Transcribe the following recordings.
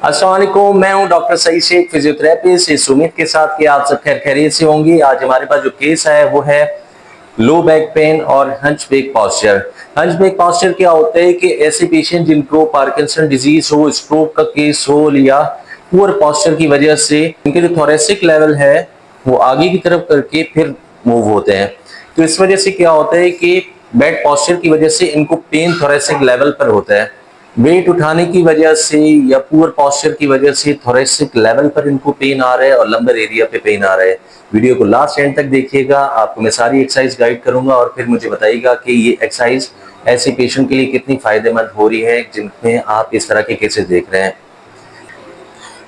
अस्सलाम वालेकुम, मैं हूं डॉक्टर सईद शेख, फिजियोथेरेपिस्ट। इस उम्मीद के साथ कि आप सब खैर खैरियत से होंगी। आज हमारे पास जो केस है वो है लो बैक पेन और हंचबैक पॉस्चर। हंचबैक पॉस्चर क्या होता है कि ऐसे पेशेंट जिनको पार्किंसन डिजीज हो, स्ट्रोक का केस हो या पुअर पॉस्चर की वजह से इनके जो थोरेसिक लेवल है वो आगे की तरफ करके फिर मूव होते हैं। तो इस वजह से क्या होता है कि बैड पॉस्चर की वजह से इनको पेन थोरेसिक लेवल पर होता है। वेट उठाने की वजह से या पुअर पॉस्चर की वजह से थोरेसिक लेवल पर इनको पेन आ रहा है और लंबर एरिया पे पेन आ रहा है। वीडियो को लास्ट एंड तक देखिएगा, आपको मैं सारी एक्सरसाइज गाइड करूंगा और फिर मुझे बताइएगा कि ये एक्सरसाइज ऐसे पेशेंट के लिए कितनी फायदेमंद हो रही है जिनमें आप इस तरह के केसेस देख रहे हैं।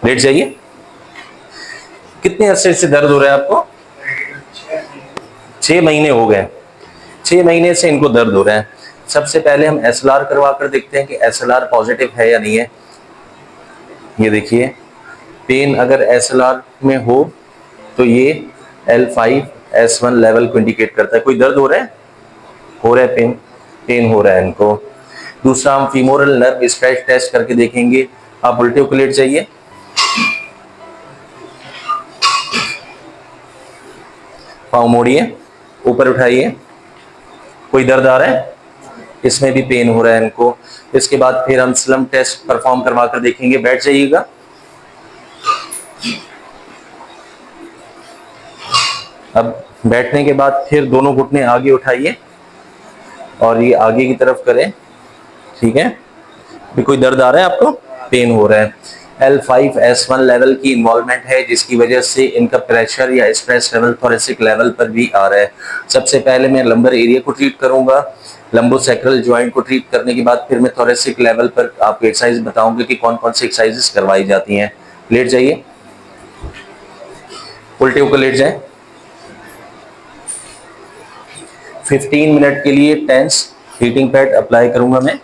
लेट जाइए। कितने अरसे से दर्द हो रहा है आपको? 6 महीने हो गए। 6 महीने से इनको दर्द हो रहा है। सबसे पहले हम एसएलआर करवा कर देखते हैं कि एसएलआर पॉजिटिव है या नहीं है। ये देखिए, पेन अगर एसएलआर में हो तो ये L5S1 लेवल को इंडिकेट करता है। कोई दर्द हो रहा है? हो रहा है पेन, पेन हो रहा है इनको। दूसरा, हम फीमोरल नर्व स्ट्रेच टेस्ट करके देखेंगे। आप उल्टे होकर लेट जाइए। पाँव मोड़िए, ऊपर उठाइए। कोई दर्द आ रहा है? इसमें भी पेन हो रहा है इनको। इसके बाद फिर हम स्लम टेस्ट परफॉर्म करवा कर देखेंगे। बैठ जाइएगा। अब बैठने के बाद फिर दोनों घुटने आगे उठाइए और ये आगे की तरफ करें। ठीक है? भी कोई दर्द आ रहा है आपको? पेन हो रहा है। L5S1 लेवल की इन्वॉल्वमेंट है जिसकी वजह से इनका प्रेशर या स्ट्रेस लेवल थोरेसिक लेवल पर भी आ रहा है। सबसे पहले मैं लंबर एरिया को ट्रीट करूंगा। लंबोसैक्रल जॉइंट को ट्रीट करने के बाद फिर मैं थोरेसिक लेवल पर आपको एक्सरसाइज बताऊंगा कि कौन कौन सी एक्सरसाइजेस करवाई जाती हैं। लेट जाइए, उल्टे होकर लेट जाए। 15 मिनट के लिए टेंस हीटिंग पैड अप्लाई करूंगा मैं।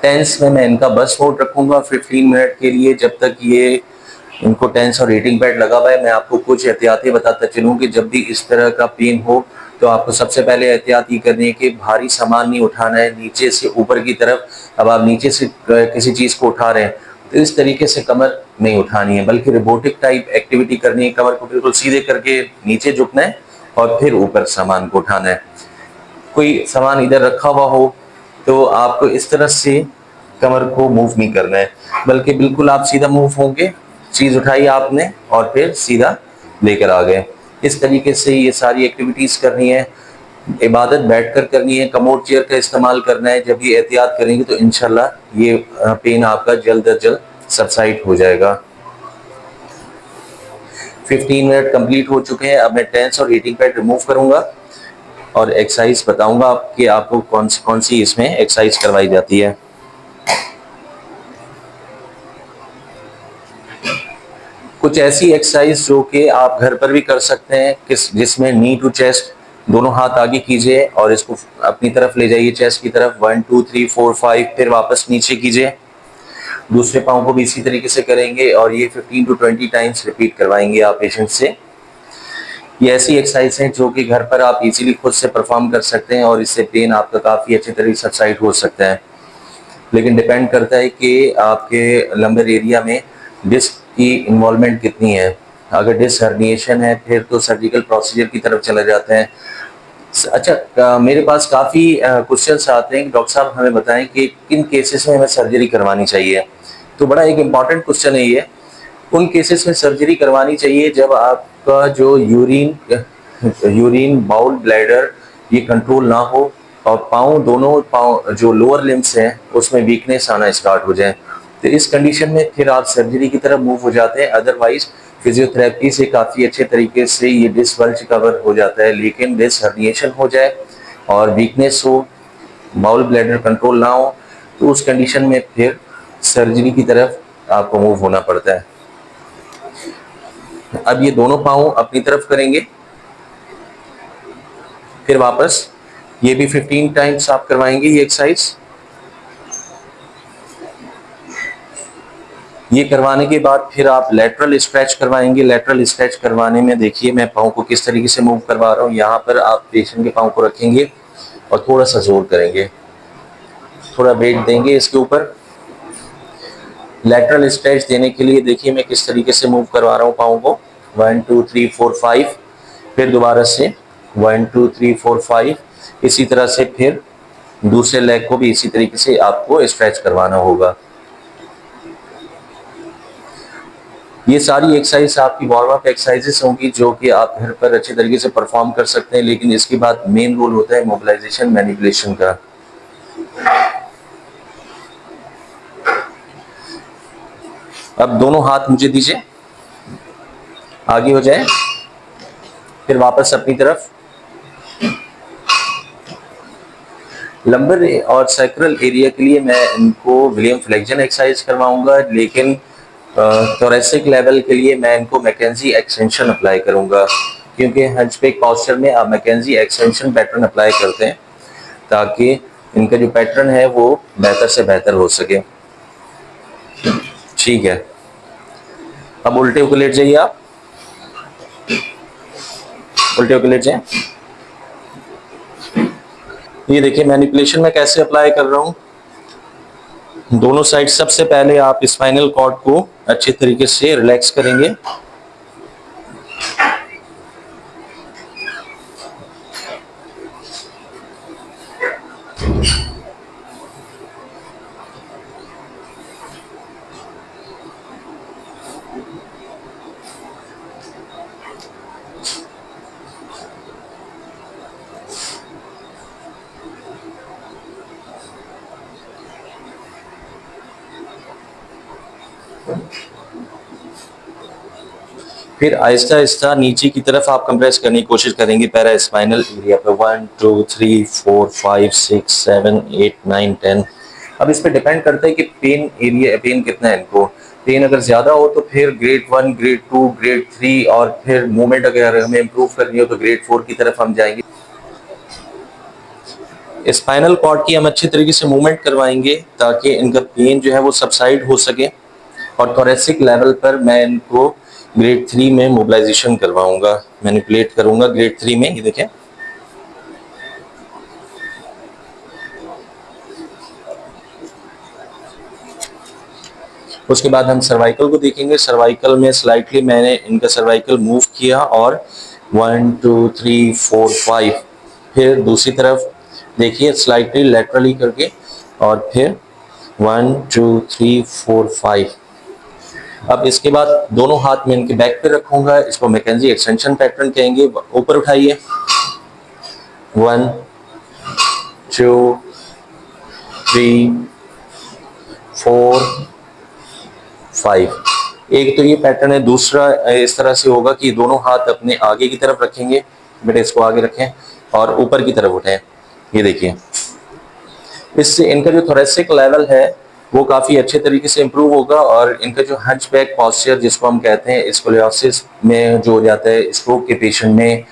टेंस में मैं इनका बस होल्ड रखूंगा 15 मिनट के लिए, जब तक ये इनको टेंस और हीटिंग पैड लगा हुआ है। मैं आपको कुछ एहतियातें बताता चलूं कि जब भी इस तरह का पेन हो तो आपको सबसे पहले एहतियात ये करनी है कि भारी सामान नहीं उठाना है नीचे से ऊपर की तरफ। अब आप नीचे से किसी चीज को उठा रहे हैं तो इस तरीके से कमर नहीं उठानी है, बल्कि रोबोटिक टाइप एक्टिविटी करनी है। कमर को बिल्कुल सीधे करके नीचे झुकना है और फिर ऊपर सामान को उठाना है। कोई सामान इधर रखा हुआ हो तो आपको इस तरह से कमर को मूव नहीं करना है, बल्कि बिल्कुल आप सीधा मूव होंगे। चीज उठाई आपने और फिर सीधा लेकर आ गए। इस तरीके से ये सारी एक्टिविटीज करनी है। इबादत बैठकर करनी है, कमोड चेयर का इस्तेमाल करना है। जब ये एहतियात करेंगे तो इंशाल्लाह ये पेन आपका जल्द अज जल्द सबसाइड हो जाएगा। 15 मिनट कंप्लीट हो चुके हैं। अब मैं टेंस और हीटिंग पैड रिमूव करूंगा और एक्सरसाइज बताऊंगा कि आपको कौन सी इसमें एक्सरसाइज करवाई जाती है। कुछ ऐसी एक्सरसाइज जो कि आप घर पर भी कर सकते हैं, जिसमें नी टू चेस्ट, दोनों हाथ आगे कीजिए और इसको अपनी तरफ ले जाइए, चेस्ट की तरफ। 1 2 3 4 5, फिर वापस नीचे कीजिए। दूसरे पाँव को भी इसी तरीके से करेंगे और ये 15 to 20 टाइम्स रिपीट करवाएंगे आप पेशेंट से। ये ऐसी एक्सरसाइज है जो कि घर पर आप इजीली खुद से परफॉर्म कर सकते हैं और इससे पेन आपका काफ़ी अच्छी तरीके से सबसाइड हो सकता है। लेकिन डिपेंड करता है कि आपके लंबर एरिया में डिस्क की इन्वॉल्वमेंट कितनी है। अगर डिस्क हर्निएशन है फिर तो सर्जिकल प्रोसीजर की तरफ चले जाते हैं। अच्छा, मेरे पास काफ़ी क्वेश्चंस आते हैं कि डॉक्टर साहब हमें बताएं कि किन केसेस में हमें सर्जरी करवानी चाहिए। तो बड़ा एक इम्पॉर्टेंट क्वेश्चन है ये। उन केसेस में सर्जरी करवानी चाहिए जब आपका जो यूरिन बाउल ब्लैडर ये कंट्रोल ना हो और दोनों पाँव जो लोअर लिम्स हैं उसमें वीकनेस आना स्टार्ट हो जाए। तो इस कंडीशन में फिर आप सर्जरी की तरफ मूव हो जाते हैं। अदरवाइज फिजियोथेरेपी से काफ़ी अच्छे तरीके से ये डिस्क बल्ज कवर हो जाता है। लेकिन डिस्क हर्निएशन हो जाए और वीकनेस हो, बाउल ब्लैडर कंट्रोल ना हो, तो उस कंडीशन में फिर सर्जरी की तरफ आपको मूव होना पड़ता है। अब ये दोनों पाँव अपनी तरफ करेंगे, फिर वापस ये भी 15 टाइम्स आप करवाएंगे ये एक्सरसाइज। ये करवाने के बाद फिर आप लेटरल स्ट्रेच करवाएंगे। लेटरल स्ट्रेच करवाने में देखिए मैं पाँव को किस तरीके से मूव करवा रहा हूँ। यहाँ पर आप पेशेंट के पाँव को रखेंगे और थोड़ा सा जोर करेंगे, थोड़ा वेट देंगे इसके ऊपर। लेटरल स्ट्रेच देने के लिए देखिए मैं किस तरीके से मूव करवा रहा हूँ पाँव को। 1 2 3 4 5, फिर दोबारा से 1 2 3 4 5। इसी तरह से फिर दूसरे लेग को भी इसी तरीके से आपको स्ट्रेच करवाना होगा। ये सारी एक्सरसाइज आपकी वार्म अप एक्सरसाइजेस होंगी जो कि आप घर पर अच्छे तरीके से परफॉर्म कर सकते हैं, लेकिन इसके बाद मेन रोल होता है मोबिलाइजेशन मैनिपुलेशन का। अब दोनों हाथ मुझे दीजिए, आगे हो जाए, फिर वापस अपनी तरफ। लंबर और सैक्रल एरिया के लिए मैं इनको विलियम फ्लेक्जन एक्सरसाइज करवाऊंगा, लेकिन थोरेसिक लेवल के लिए मैं इनको मैकेंजी एक्सटेंशन अप्लाई करूंगा, क्योंकि हंचबैक पोस्चर में आप मैकेंजी एक्सटेंशन पैटर्न अप्लाई करते हैं ताकि इनका जो पैटर्न है वो बेहतर से बेहतर हो सके। ठीक है, अब उल्टे होकर लेट जाइए, आप उल्टे होकर लेट जाए। ये देखिए मैनिपुलेशन में कैसे अप्लाई कर रहा हूँ। दोनों साइड सबसे पहले आप स्पाइनल कॉर्ड को अच्छे तरीके से रिलैक्स करेंगे। फिर आहिस्ता आहिस्ता नीचे की तरफ आप कंप्रेस करने की कोशिश करेंगे पैरा स्पाइनल एरिया पे। 1 2 3 4 5 6 7 8 9 10। अब इस पे डिपेंड करता है कि पेन कितना है इनको। पेन अगर ज्यादा हो तो फिर ग्रेड 1, ग्रेड 2, ग्रेड 3, और फिर मूवमेंट अगर हमें इम्प्रूव करनी हो तो ग्रेड 4 की तरफ हम जाएंगे। स्पाइनल कॉर्ड की हम अच्छे तरीके से मूवमेंट करवाएंगे ताकि इनका पेन जो है वो सबसाइड हो सके, और थोरेसिक लेवल पर मैं इनको ग्रेड 3 में मोबिलाइजेशन करवाऊंगा, मैनिपुलेट करूंगा ग्रेड 3 में। ये देखें, उसके बाद हम सर्वाइकल को देखेंगे। सर्वाइकल में स्लाइटली मैंने इनका सर्वाइकल मूव किया और 1 2 3 4 5, फिर दूसरी तरफ देखिए स्लाइटली लेटरली करके, और फिर 1 2 3 4 5। अब इसके बाद दोनों हाथ में इनके बैक पे रखूंगा। इसको मैकेंजी एक्सटेंशन पैटर्न कहेंगे। ऊपर उठाइए, 1 2 3 4 5। एक तो ये पैटर्न है। दूसरा इस तरह से होगा कि दोनों हाथ अपने आगे की तरफ रखेंगे, बेटे इसको आगे रखें और ऊपर की तरफ उठाएं। ये देखिए, इससे इनका जो थोरेसिक लेवल है वो काफ़ी अच्छे तरीके से इम्प्रूव होगा, और इनका जो हंचबैक पॉस्चर जिसको हम कहते हैं स्कोलियोसिस में जो हो जाता है स्ट्रोक के पेशेंट में,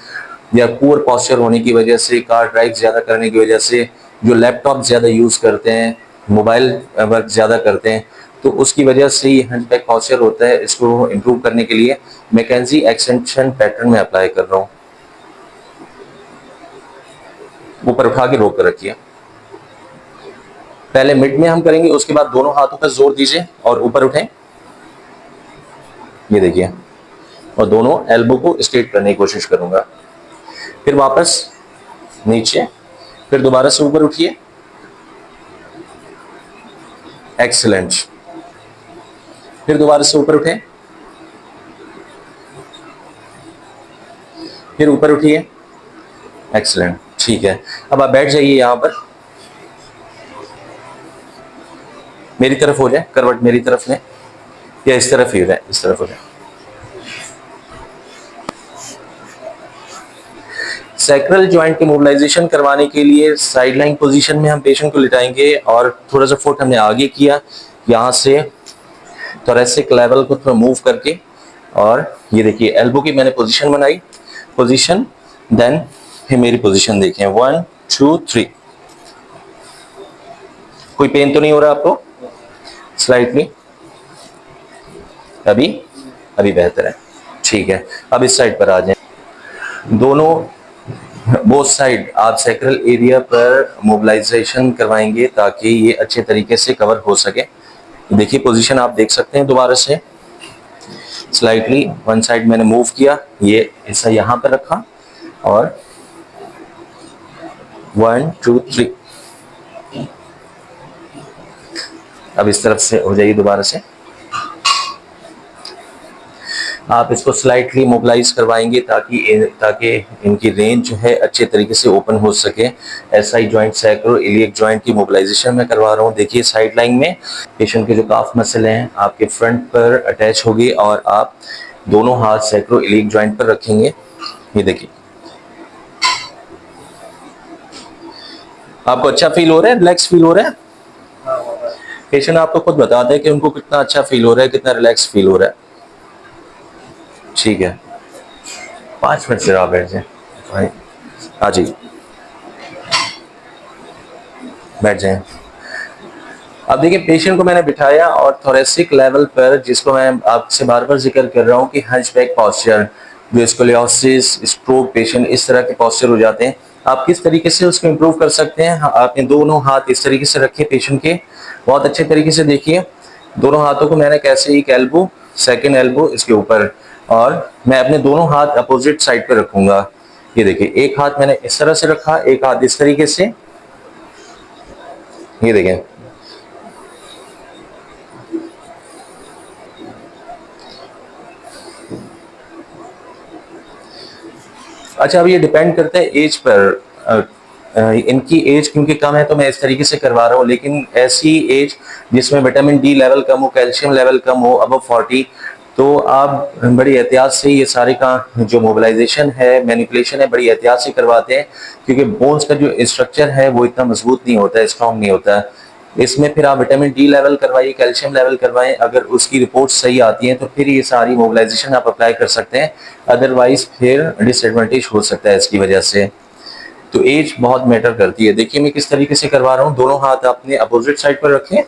या पुअर पॉस्चर होने की वजह से, कार ड्राइव ज़्यादा करने की वजह से, जो लैपटॉप ज़्यादा यूज़ करते हैं, मोबाइल वर्क ज़्यादा करते हैं, तो उसकी वजह से ये हंचबैक पॉस्चर होता है। इसको इम्प्रूव करने के लिए मैकेंजी एक्सटेंशन पैटर्न में अप्लाई कर रहा हूँ। ऊपर उठा के रोक कर रखिए। पहले मिड में हम करेंगे, उसके बाद दोनों हाथों पर जोर दीजिए और ऊपर उठें। ये देखिए, और दोनों एल्बो को स्ट्रेट करने की कोशिश करूंगा। फिर वापस नीचे, फिर दोबारा से ऊपर उठिए। एक्सीलेंट। फिर दोबारा से ऊपर उठें, फिर ऊपर उठिए। एक्सीलेंट। ठीक है, अब आप बैठ जाइए यहां पर। मेरी तरफ हो जाए, करवट मेरी तरफ लें, या इस तरफ ही हो जाए, इस तरफ हो जाए। सैक्रल जॉइंट के मोबिलाइजेशन करवाने के लिए साइड लाइन पोजीशन में हम पेशेंट को लिटाएंगे, और थोड़ा सा फुट हमने आगे किया, यहाँ से थोरेसिक लेवल को थोड़ा मूव करके, और ये देखिए एल्बो की मैंने पोजीशन बनाई, पोजीशन, देन फिर मेरी पोजीशन देखें 1 2 3। कोई पेन तो नहीं हो रहा आपको? स्लाइटली अभी अभी बेहतर है, ठीक है। अब इस साइड पर आ जाए। दोनों बोथ साइड आप सैक्रल एरिया पर मोबिलाइजेशन करवाएंगे ताकि ये अच्छे तरीके से कवर हो सके। देखिए पोजीशन आप देख सकते हैं, दोबारा से स्लाइटली वन साइड मैंने मूव किया, ये ऐसा यहाँ पर रखा और 1 2 3, अब इस तरफ से हो जाइए दोबारा से। आप इसको स्लाइटली मोबिलाइज करवाएंगे ताकि इनकी रेंज जो है अच्छे तरीके से ओपन हो सके। SI joint sacro iliac joint की मोबिलाइजेशन मैं करवा रहा हूँ। देखिए साइड लाइन में पेशेंट के जो काफ मसल हैं आपके फ्रंट पर अटैच होगी और आप दोनों हाथ सैक्रो इलियक जॉइंट पर रखेंगे। ये देखिए आपको अच्छा फील हो रहा है, रिलैक्स फील हो रहा है। पेशेंट आपको खुद बताते हैं कि उनको कितना अच्छा फील हो रहा है, कितना रिलैक्स फील हो रहा है। ठीक है, 5 मिनट से आप बैठ जाए, आ जाइए बैठ जाए। अब देखिए पेशेंट को मैंने बिठाया और थोरेसिक लेवल पर, जिसको मैं आपसे बार बार जिक्र कर रहा हूँ कि हंचबैक पोस्चर, जो स्कोलियोसिस स्ट्रोक पेशेंट इस तरह के पोस्चर हो जाते हैं, आप किस तरीके से उसको इम्प्रूव कर सकते हैं। आपने दोनों हाथ इस तरीके से रखे पेशेंट के, बहुत अच्छे तरीके से देखिए दोनों हाथों को मैंने कैसे, एक एल्बो सेकेंड एल्बो इसके ऊपर, और मैं अपने दोनों हाथ अपोजिट साइड पे रखूंगा। ये देखिए एक हाथ मैंने इस तरह से रखा, एक हाथ इस तरीके से, ये देखें। अच्छा अब ये डिपेंड करता है एज पर। इनकी एज क्योंकि कम है तो मैं इस तरीके से करवा रहा हूँ, लेकिन ऐसी एज जिसमें विटामिन डी लेवल कम हो, कैल्शियम लेवल कम हो, अबव 40, तो आप बड़ी एहतियात से ये सारे का जो मोबिलाइजेशन है, मैनिपुलेशन है, बड़ी एहतियात से करवाते हैं, क्योंकि बोन्स का जो स्ट्रक्चर है वो इतना मजबूत नहीं होता है, स्ट्रॉन्ग नहीं होता है। इसमें फिर आप विटामिन डी लेवल करवाइए, कैल्शियम लेवल करवाएं, अगर उसकी रिपोर्ट सही आती है तो फिर ये सारी मोबिलाइजेशन आप अप्लाई कर सकते हैं, अदरवाइज फिर डिसएडवांटेज हो सकता है इसकी वजह से। तो एज बहुत मैटर करती है। देखिए मैं किस तरीके से करवा रहा हूँ, दोनों हाथ अपने अपोजिट साइड पर रखें,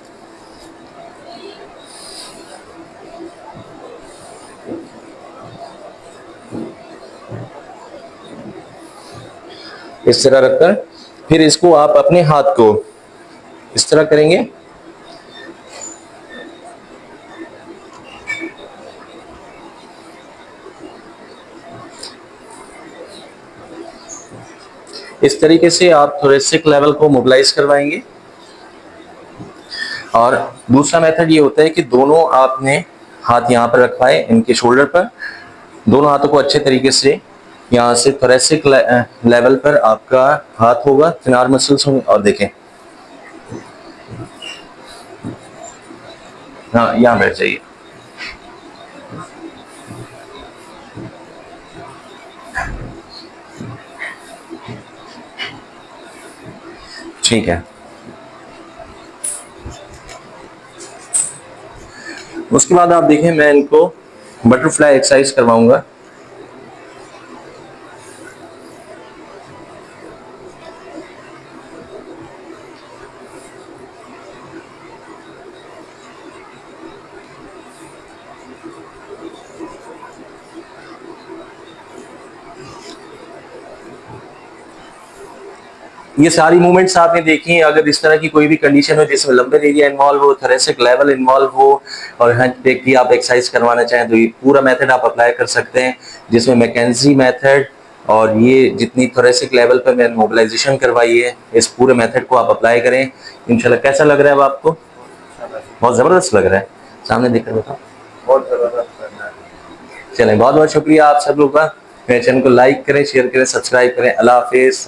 इस तरह रखकर फिर इसको आप अपने हाथ को इस तरह करेंगे, इस तरीके से आप थोरेसिक लेवल को मोबिलाइज करवाएंगे। और दूसरा मेथड ये होता है कि दोनों आपने हाथ यहाँ पर रखवाए इनके शोल्डर पर, दोनों हाथों को अच्छे तरीके से यहाँ से थोरेसिक लेवल पर आपका हाथ होगा, थिनार मसल्स होंगे, और देखें हाँ यहाँ बैठ जाइए। ठीक है, उसके बाद आप देखें मैं इनको बटरफ्लाई एक्सरसाइज करवाऊंगा। ये सारी मूवमेंट्स आपने देखी हैं। अगर इस तरह की कोई भी कंडीशन हो जिसमें लंबर एरिया इन्वॉल्व हो, थोरेसिक लेवल इन्वॉल्व हो और हंचबैक की आप एक्सरसाइज करवाना चाहें तो ये पूरा मेथड आप अप्लाई कर सकते हैं, जिसमें मैकेंजी मेथड और ये जितनी थोरेसिक लेवल पर मैंने मोबिलाइजेशन करवाई है, इस पूरे मेथड को आप अप्लाई करें। इंशाल्लाह कैसा लग रहा है अब आपको? बहुत ज़बरदस्त लग रहा है, सामने देखकर बताओ। बहुत ज़बरदस्त लग रहा है। चलें, बहुत बहुत शुक्रिया आप सब लोग का। मेरे चैनल को लाइक करें, शेयर करें, सब्सक्राइब करें। अल्लाह हाफिज़।